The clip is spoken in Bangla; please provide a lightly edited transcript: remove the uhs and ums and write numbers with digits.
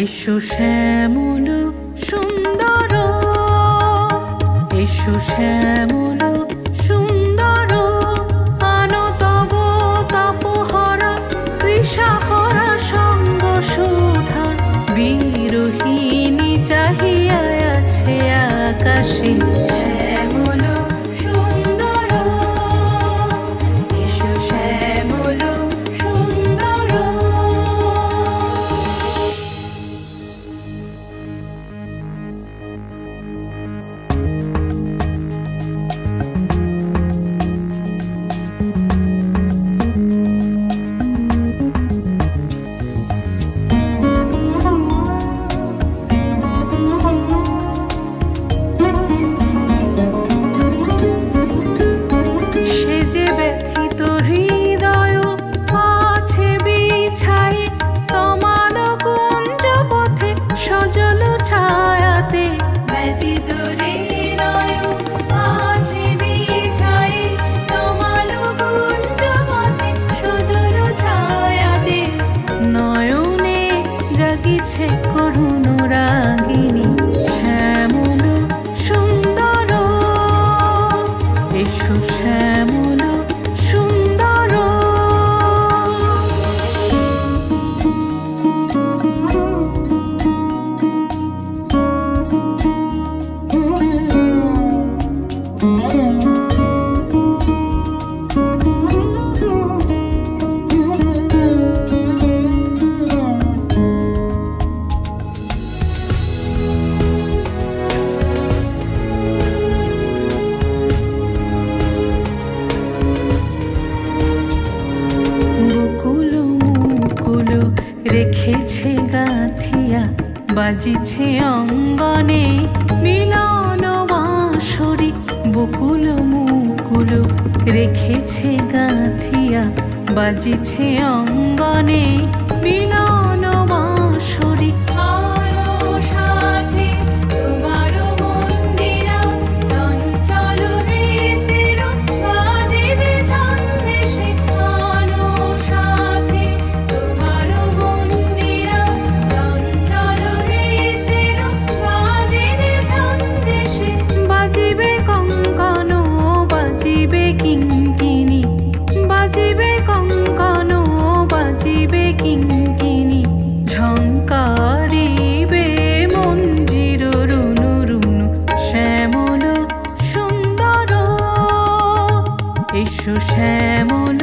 এসো শ্যামল সুন্দর, এসো শ্যামল সুন্দর, আনো তব তাপহরা তৃষাহরা সঙ্গ সুধা। বিরোহিণী চাহিয়া আছে আকাশে শ্যামল সুন্দর, এসো শ্যামল সুন্দর। করুণ রাগিনী শ্যামল সুন্দর, এসো শ্যামল সুন্দর। রেখেছে গাঁথিয়া বাজিছে অঙ্গনে মিলন বাঁশরি। বকুল মুকুল রেখেছে গাঁথিয়া বাজিছে অঙ্গনে মিলন বাঁশরি। ঝঙ্কারিবে মঞ্জির রুনু রুনু শ্যামল সুন্দর, এসো শ্যামল